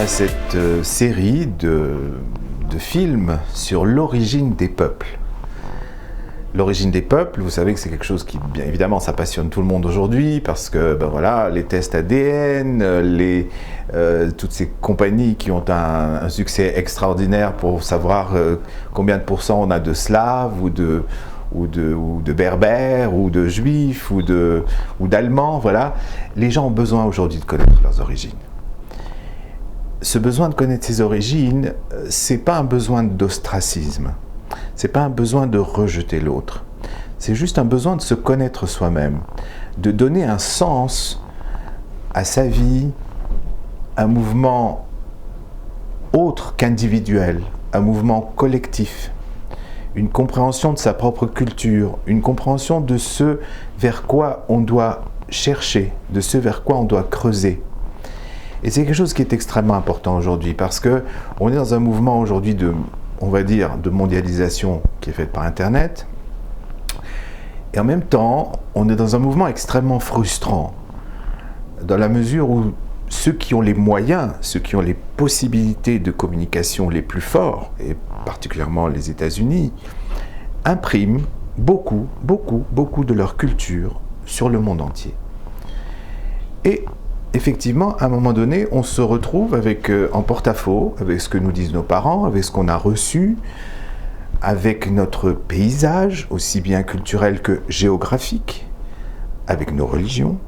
à cette série de films sur l'origine des peuples. L'origine des peuples, vous savez que c'est quelque chose qui, bien évidemment, ça passionne tout le monde aujourd'hui parce que, ben voilà, les tests ADN, toutes ces compagnies qui ont un succès extraordinaire pour savoir combien de pourcents on a de Slaves ou de Berbères ou de Juifs ou d'Allemands, voilà. Les gens ont besoin aujourd'hui de connaître leurs origines. Ce besoin de connaître ses origines, c'est pas un besoin d'ostracisme. C'est pas un besoin de rejeter l'autre. C'est juste un besoin de se connaître soi-même, de donner un sens à sa vie, un mouvement autre qu'individuel, un mouvement collectif, une compréhension de sa propre culture, une compréhension de ce vers quoi on doit chercher, de ce vers quoi on doit creuser. Et c'est quelque chose qui est extrêmement important aujourd'hui parce que on est dans un mouvement aujourd'hui de mondialisation qui est faite par Internet. Et en même temps, on est dans un mouvement extrêmement frustrant, dans la mesure où ceux qui ont les moyens, ceux qui ont les possibilités de communication les plus forts, et particulièrement les États-Unis, impriment beaucoup de leur culture sur le monde entier. Et effectivement, à un moment donné, on se retrouve en porte-à-faux avec ce que nous disent nos parents, avec ce qu'on a reçu, avec notre paysage, aussi bien culturel que géographique, avec nos religions.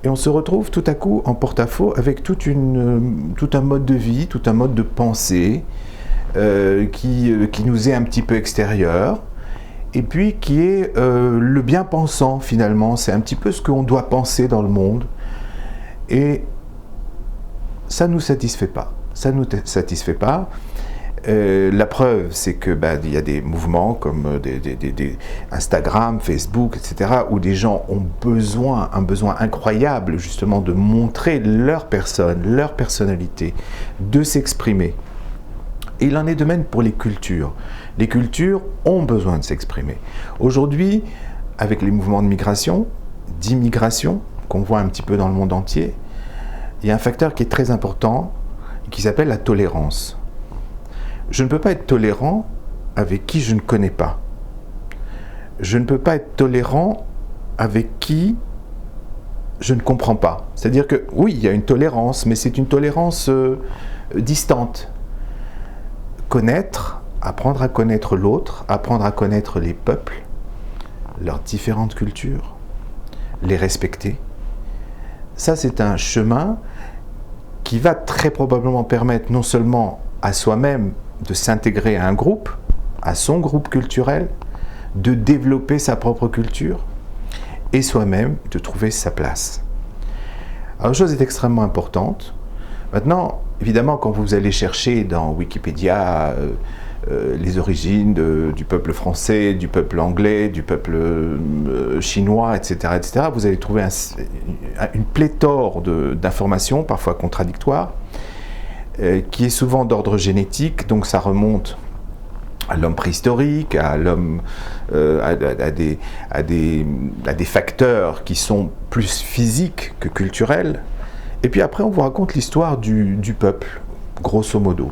Et on se retrouve tout à coup en porte-à-faux avec tout un mode de vie, tout un mode de pensée qui nous est un petit peu extérieur, et puis qui est le bien-pensant finalement. C'est un petit peu ce qu'on doit penser dans le monde. Et ça ne nous satisfait pas. Ça ne nous satisfait pas. La preuve, c'est que il y a des mouvements comme des Instagram, Facebook, etc., où des gens ont un besoin incroyable justement de montrer leur personne, leur personnalité, de s'exprimer. Et il en est de même pour les cultures. Les cultures ont besoin de s'exprimer. Aujourd'hui, avec les mouvements de migration, d'immigration, qu'on voit un petit peu dans le monde entier, il y a un facteur qui est très important qui s'appelle la tolérance. Je ne peux pas être tolérant avec qui je ne connais pas. Je ne peux pas être tolérant avec qui je ne comprends pas. C'est-à-dire que oui, il y a une tolérance, mais c'est une tolérance distante. Apprendre à connaître l'autre, apprendre à connaître les peuples, leurs différentes cultures, les respecter. Ça, c'est un chemin qui va très probablement permettre non seulement à soi-même de s'intégrer à un groupe, à son groupe culturel, de développer sa propre culture, et soi-même de trouver sa place. Alors, une chose est extrêmement importante. Maintenant, évidemment, quand vous allez chercher dans Wikipédia les origines du peuple français, du peuple anglais, du peuple chinois, etc., vous allez trouver une pléthore d'informations, parfois contradictoires, qui est souvent d'ordre génétique, donc ça remonte à l'homme préhistorique, à l'homme, à des facteurs qui sont plus physiques que culturels. Et puis après, on vous raconte l'histoire du peuple, grosso modo.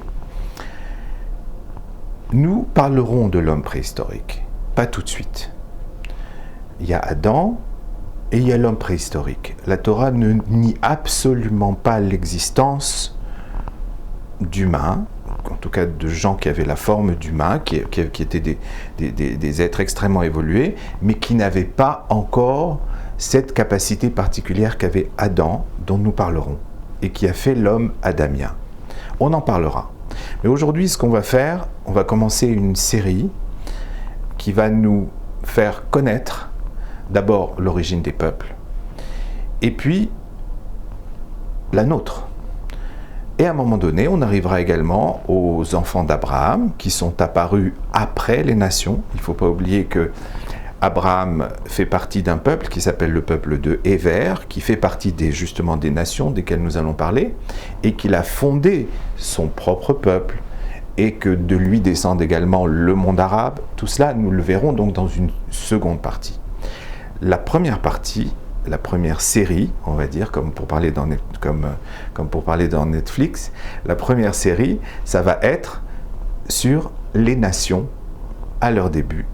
Nous parlerons de l'homme préhistorique, pas tout de suite. Il y a Adam et il y a l'homme préhistorique. La Torah ne nie absolument pas l'existence d'humains, en tout cas de gens qui avaient la forme d'humains, qui étaient des êtres extrêmement évolués, mais qui n'avaient pas encore cette capacité particulière qu'avait Adam, dont nous parlerons, et qui a fait l'homme adamien. On en parlera. Mais aujourd'hui, ce qu'on va faire, on va commencer une série qui va nous faire connaître d'abord l'origine des peuples, et puis la nôtre. Et à un moment donné, on arrivera également aux enfants d'Abraham, qui sont apparus après les nations. Il ne faut pas oublier que Abraham fait partie d'un peuple qui s'appelle le peuple de Héver, qui fait partie justement des nations desquelles nous allons parler, et qu'il a fondé son propre peuple, et que de lui descend également le monde arabe. Tout cela, nous le verrons donc dans une seconde partie. La première partie la première série, on va dire, comme pour parler dans Netflix, la première série, ça va être sur les nations à leur début,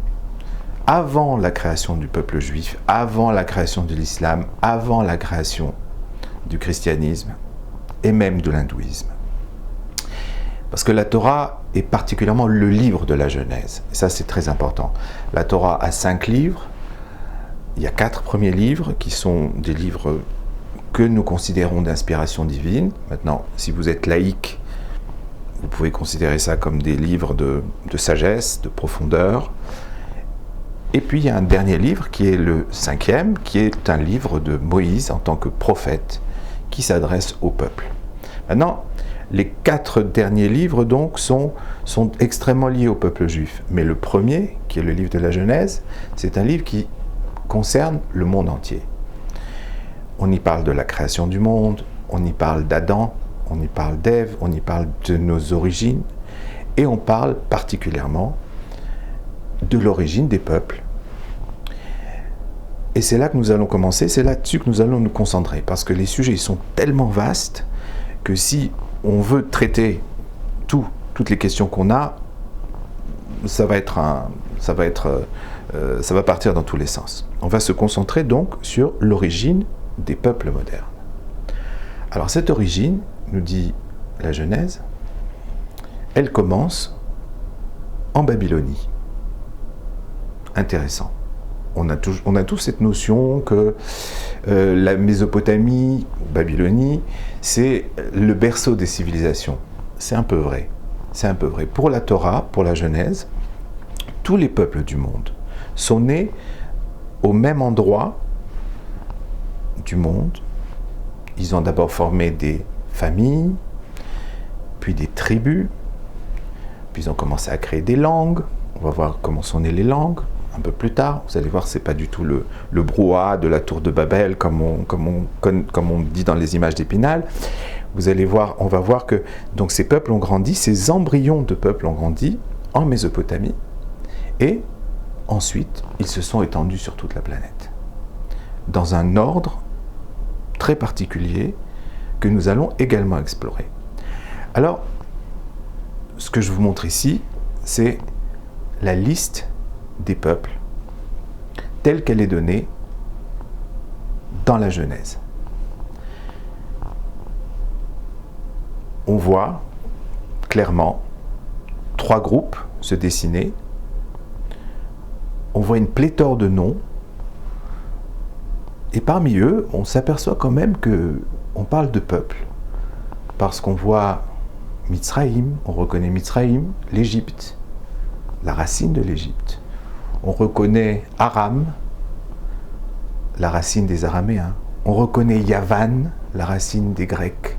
avant la création du peuple juif, avant la création de l'islam, avant la création du christianisme et même de l'hindouisme. Parce que la Torah est particulièrement le livre de la Genèse. Et ça, c'est très important. La Torah a 5 livres. Il y a 4 premiers livres qui sont des livres que nous considérons d'inspiration divine. Maintenant, si vous êtes laïque, vous pouvez considérer ça comme des livres de sagesse, de profondeur. Et puis, il y a un dernier livre qui est le 5e, qui est un livre de Moïse en tant que prophète qui s'adresse au peuple. Maintenant, les 4 derniers livres donc sont extrêmement liés au peuple juif. Mais le premier, qui est le livre de la Genèse, c'est un livre qui concerne le monde entier. On y parle de la création du monde, on y parle d'Adam, on y parle d'Ève, on y parle de nos origines, et on parle particulièrement de l'origine des peuples. Et c'est là que nous allons commencer, c'est là-dessus que nous allons nous concentrer, parce que les sujets sont tellement vastes que si on veut traiter toutes les questions qu'on a, ça va partir dans tous les sens. On va se concentrer donc sur l'origine des peuples modernes. Alors cette origine, nous dit la Genèse, elle commence en Babylonie. Intéressant. On a tous cette notion que la Mésopotamie, Babylonie, c'est le berceau des civilisations. C'est un peu vrai. C'est un peu vrai. Pour la Torah, pour la Genèse, tous les peuples du monde sont nés au même endroit du monde. Ils ont d'abord formé des familles, puis des tribus, puis ils ont commencé à créer des langues. On va voir comment sont nées les langues un peu plus tard. Vous allez voir, c'est pas du tout le brouhaha de la tour de Babel comme on dit dans les images d'Épinal. Vous allez voir, on va voir que donc ces peuples ont grandi, ces embryons de peuples ont grandi en Mésopotamie, et ensuite ils se sont étendus sur toute la planète, dans un ordre très particulier que nous allons également explorer. Alors, ce que je vous montre ici, c'est la liste des peuples telle qu'elle est donnée dans la Genèse. On voit clairement 3 groupes se dessiner. On voit une pléthore de noms. Et parmi eux, on s'aperçoit quand même qu'on parle de peuple. Parce qu'on voit Mitzraïm, on reconnaît Mitzraïm, l'Égypte, la racine de l'Égypte. On reconnaît Aram, la racine des Araméens. On reconnaît Yavan, la racine des Grecs.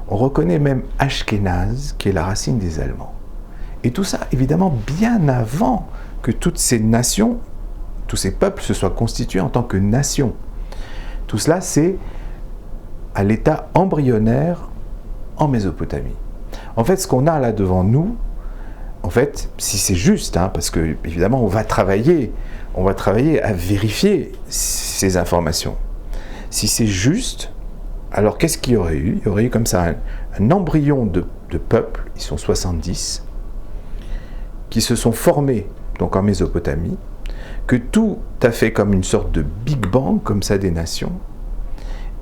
On reconnaît même Ashkénaz, qui est la racine des Allemands. Et tout ça, évidemment, bien avant que toutes ces nations, tous ces peuples se soient constitués en tant que nation. Tout cela, c'est à l'état embryonnaire en Mésopotamie. En fait, ce qu'on a là devant nous, en fait, si c'est juste, parce que évidemment, on va travailler à vérifier ces informations. Si c'est juste, alors qu'est-ce qu'il y aurait eu ? Il y aurait eu comme ça un embryon de peuples, ils sont 70, qui se sont formés donc en Mésopotamie, que tout a fait comme une sorte de Big Bang, comme ça, des nations,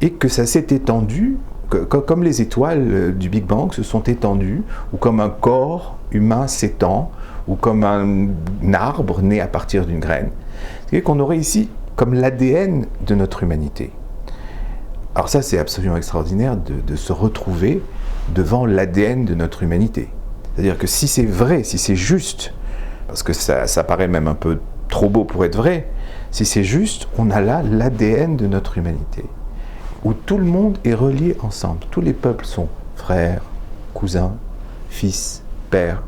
et que ça s'est étendu, comme les étoiles du Big Bang se sont étendues, ou comme un corps humain s'étend, ou comme un arbre né à partir d'une graine. C'est-à-dire qu'on aurait ici comme l'ADN de notre humanité. Alors ça, c'est absolument extraordinaire de se retrouver devant l'ADN de notre humanité. C'est-à-dire que si c'est vrai, si c'est juste, parce que ça paraît même un peu trop beau pour être vrai, si c'est juste, on a là l'ADN de notre humanité, où tout le monde est relié ensemble. Tous les peuples sont frères, cousins, fils, pères.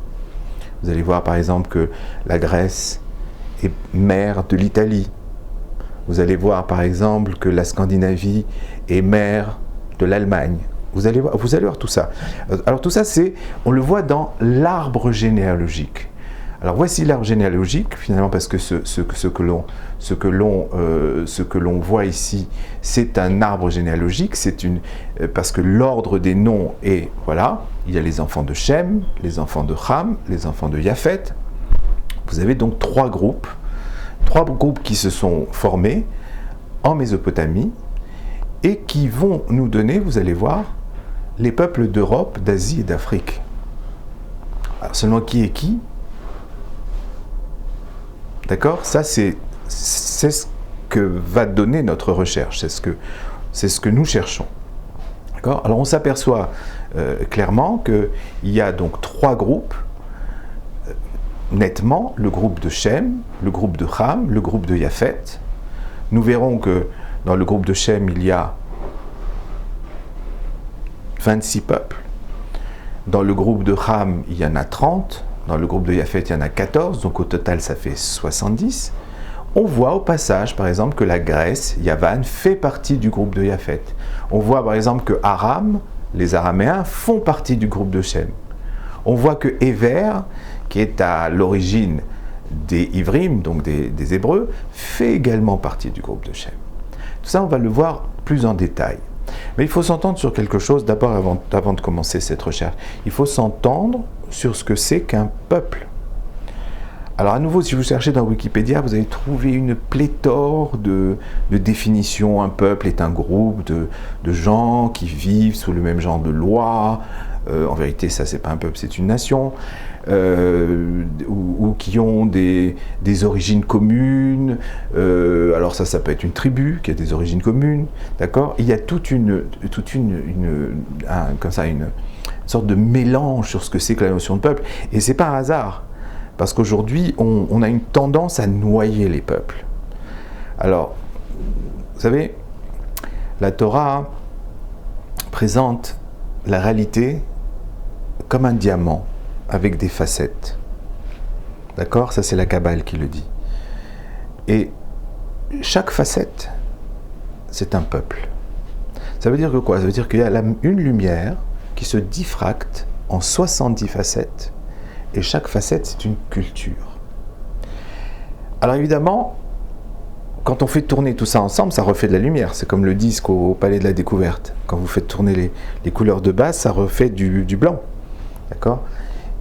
Vous allez voir par exemple que la Grèce est mère de l'Italie. Vous allez voir par exemple que la Scandinavie est mère de l'Allemagne. Vous allez voir tout ça. Alors tout ça, on le voit dans l'arbre généalogique. Alors voici l'arbre généalogique, finalement, parce que ce que l'on voit ici, c'est un arbre généalogique, parce que l'ordre des noms est, voilà, il y a les enfants de Shem, les enfants de Ham, les enfants de Japhet. Vous avez donc trois groupes qui se sont formés en Mésopotamie et qui vont nous donner, vous allez voir, les peuples d'Europe, d'Asie et d'Afrique. Alors seulement qui est qui? D'accord? Ça, c'est ce que va donner notre recherche, c'est ce que nous cherchons. D'accord? Alors, on s'aperçoit clairement qu'il y a donc trois groupes, nettement, le groupe de Shem, le groupe de Ham, le groupe de Japhet. Nous verrons que dans le groupe de Shem, il y a 26 peuples. Dans le groupe de Ham, il y en a 30. Dans le groupe de Japhet, il y en a 14, donc au total, ça fait 70. On voit au passage, par exemple, que la Grèce, Yavan, fait partie du groupe de Japhet. On voit, par exemple, que Aram, les Araméens, font partie du groupe de Shem. On voit que Héver, qui est à l'origine des Ivrim, donc des Hébreux, fait également partie du groupe de Shem. Tout ça, on va le voir plus en détail. Mais il faut s'entendre sur quelque chose, d'abord, avant de commencer cette recherche. Il faut s'entendre sur ce que c'est qu'un peuple. Alors à nouveau, si vous cherchez dans Wikipédia, vous allez trouver une pléthore de définitions. Un peuple est un groupe de gens qui vivent sous le même genre de loi. En vérité, ça, c'est pas un peuple, c'est une nation. Ou qui ont des origines communes. Alors ça peut être une tribu qui a des origines communes. D'accord? Il y a toute une sorte de mélange sur ce que c'est que la notion de peuple. Et c'est pas un hasard. Parce qu'aujourd'hui, on a une tendance à noyer les peuples. Alors, vous savez, la Torah présente la réalité comme un diamant avec des facettes. D'accord? Ça, c'est la Kabbale qui le dit. Et chaque facette, c'est un peuple. Ça veut dire que quoi? Ça veut dire qu'il y a une lumière qui se diffracte en 70 facettes, et chaque facette, c'est une culture. Alors évidemment, quand on fait tourner tout ça ensemble, ça refait de la lumière. C'est comme le disque au Palais de la Découverte. Quand vous faites tourner les couleurs de base, ça refait du blanc. D'accord?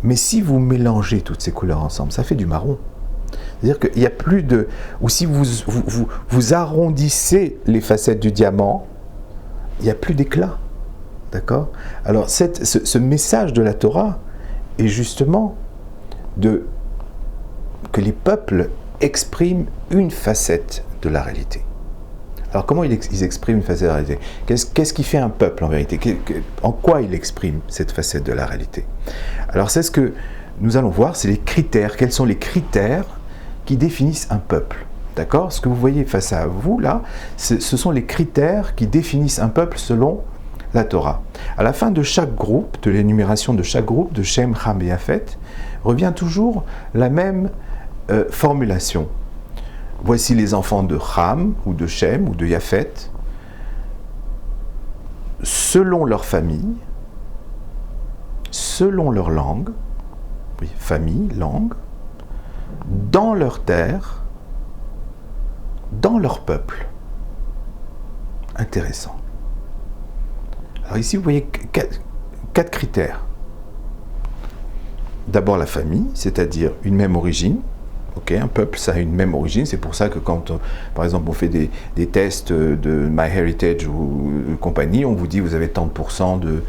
Mais si vous mélangez toutes ces couleurs ensemble, ça fait du marron. C'est-à-dire qu'il n'y a plus de... Ou si vous arrondissez les facettes du diamant, il n'y a plus d'éclat. D'accord? Alors ce message de la Torah est justement que les peuples expriment une facette de la réalité. Alors comment ils expriment une facette de la réalité? Qu'est-ce qui fait un peuple en vérité? En quoi il exprime cette facette de la réalité? Alors c'est ce que nous allons voir, c'est les critères. Quels sont les critères qui définissent un peuple? D'accord? Ce que vous voyez face à vous là, ce sont les critères qui définissent un peuple selon la Torah. À la fin de chaque groupe, de l'énumération de chaque groupe, de Shem, Ham et Japhet, revient toujours la même formulation. Voici les enfants de Ham, ou de Shem, ou de Japhet, selon leur famille, selon leur langue, oui, famille, langue, dans leur terre, dans leur peuple. Intéressant. Alors ici, vous voyez quatre critères. D'abord la famille, c'est-à-dire une même origine. Okay, un peuple, ça a une même origine. C'est pour ça que quand, par exemple, on fait des tests de MyHeritage ou compagnie, on vous dit vous avez tant de pourcents de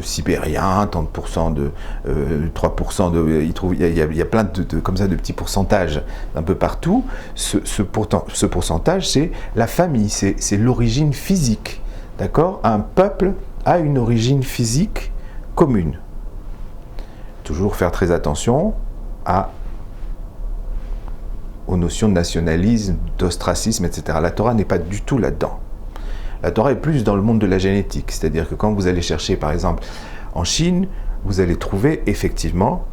Sibériens, tant de pourcents de 3% de... Il y a plein comme ça de petits pourcentages un peu partout. Ce pourcentage, c'est la famille, c'est l'origine physique. D'accord? Un peuple a une origine physique commune. Toujours faire très attention aux notions de nationalisme, d'ostracisme, etc. La Torah n'est pas du tout là-dedans. La Torah est plus dans le monde de la génétique, c'est-à-dire que quand vous allez chercher, par exemple, en Chine, vous allez trouver effectivement,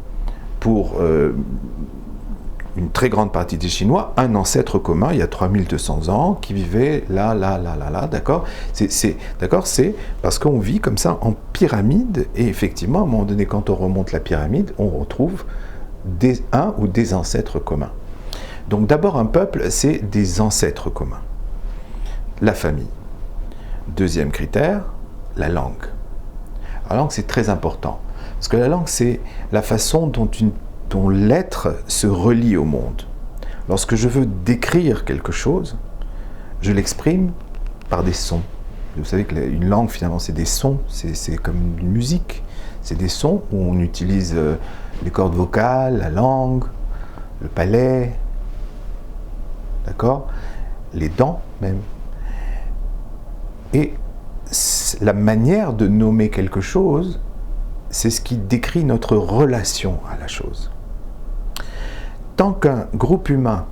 pour une très grande partie des Chinois, un ancêtre commun, il y a 3200 ans, qui vivait là, d'accord? D'accord, c'est parce qu'on vit comme ça en pyramide, et effectivement, à un moment donné, quand on remonte la pyramide, on retrouve un ou des ancêtres communs. Donc d'abord, un peuple, c'est des ancêtres communs. La famille. Deuxième critère, la langue. La langue, c'est très important. Parce que la langue, c'est la façon dont l'être se relie au monde. Lorsque je veux décrire quelque chose, je l'exprime par des sons. Vous savez qu'une langue, finalement, c'est des sons, c'est comme une musique. C'est des sons où on utilise les cordes vocales, la langue, le palais, d'accord ? Les dents même. Et la manière de nommer quelque chose, c'est ce qui décrit notre relation à la chose. Tant qu'un groupe humain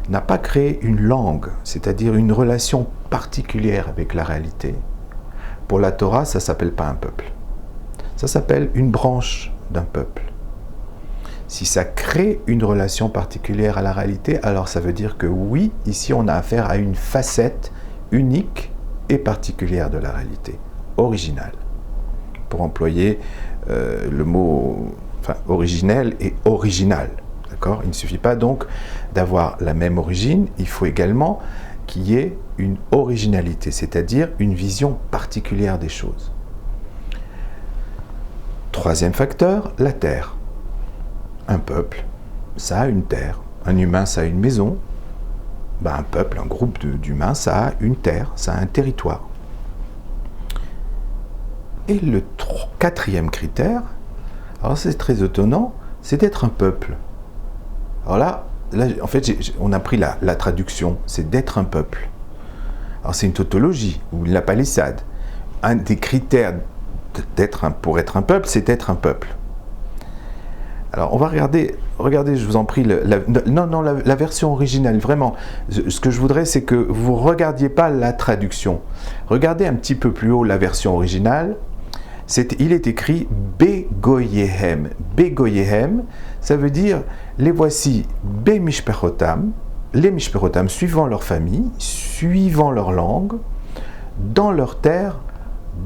n'a pas créé une langue, c'est-à-dire une relation particulière avec la réalité, pour la Torah, ça ne s'appelle pas un peuple. Ça s'appelle une branche d'un peuple. Si ça crée une relation particulière à la réalité, alors ça veut dire que oui, ici on a affaire à une facette unique et particulière de la réalité, originale. Pour employer le mot originel et original. D'accord ? Il ne suffit pas donc d'avoir la même origine, il faut également qu'il y ait une originalité, c'est-à-dire une vision particulière des choses. Troisième facteur, la terre. Un peuple, ça a une terre. Un humain, ça a une maison. Un peuple, un groupe d'humains, ça a une terre, ça a un territoire. Et le quatrième critère, alors c'est très étonnant, c'est d'être un peuple. Alors là en fait, on a pris la traduction, c'est d'être un peuple. Alors c'est une tautologie, ou la palissade. Un des critères pour être un peuple, c'est d'être un peuple. Alors on va regardez, je vous en prie, la version originale, vraiment. Ce que je voudrais, c'est que vous ne regardiez pas la traduction. Regardez un petit peu plus haut la version originale. Il est écrit Begoyehem. Begoyehem, ça veut dire les voici Bemishperotam, les Mishperotam suivant leur famille, suivant leur langue, dans leur terre,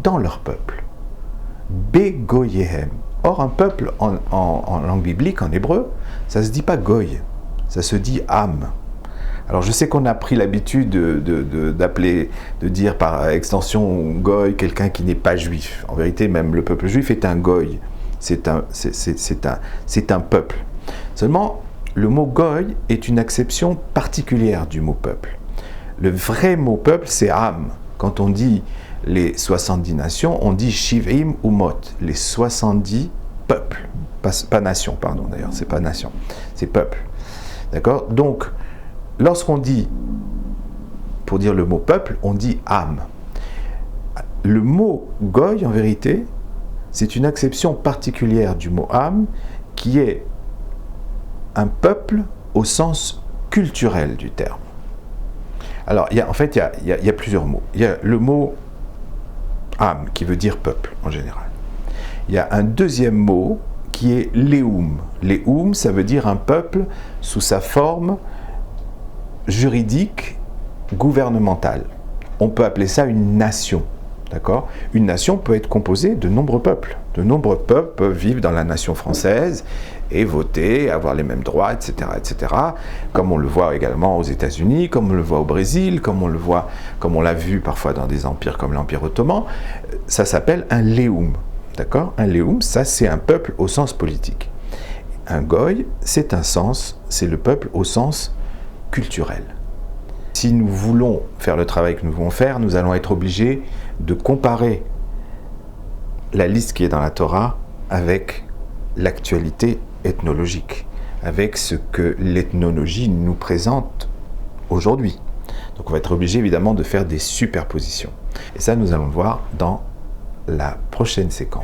dans leur peuple. Begoyehem. Or, un peuple en langue biblique, en hébreu, ça ne se dit pas goy, ça se dit âme. Alors je sais qu'on a pris l'habitude de dire par extension goy quelqu'un qui n'est pas juif. En vérité, même le peuple juif est un goy. C'est un peuple. Seulement, le mot goy est une acception particulière du mot peuple. Le vrai mot peuple, c'est âme. Quand on dit les 70 nations, on dit Shiv'im Umot, les 70 peuples. Pas nation, pardon d'ailleurs, c'est pas nation, c'est peuple. D'accord ? Donc, lorsqu'on dit, pour dire le mot peuple, on dit âme. Le mot goy, en vérité, c'est une acception particulière du mot âme qui est un peuple au sens culturel du terme. Alors, il y a plusieurs mots. Il y a le mot âme, qui veut dire peuple, en général. Il y a un deuxième mot qui est léoum. Léoum, ça veut dire un peuple sous sa forme juridique, gouvernementale. On peut appeler ça une nation. D'accord ? Une nation peut être composée de nombreux peuples. De nombreux peuples peuvent vivre dans la nation française et voter, avoir les mêmes droits, etc., etc. Comme on le voit également aux États-Unis, comme on le voit au Brésil, comme on l'a vu parfois dans des empires comme l'Empire ottoman. Ça s'appelle un léoum. D'accord ? Un léoum, ça c'est un peuple au sens politique. Un goy, c'est le peuple au sens culturel. Si nous voulons faire le travail que nous voulons faire, nous allons être obligés de comparer la liste qui est dans la Torah avec l'actualité ethnologique, avec ce que l'ethnologie nous présente aujourd'hui. Donc on va être obligé évidemment de faire des superpositions. Et ça, nous allons le voir dans la prochaine séquence.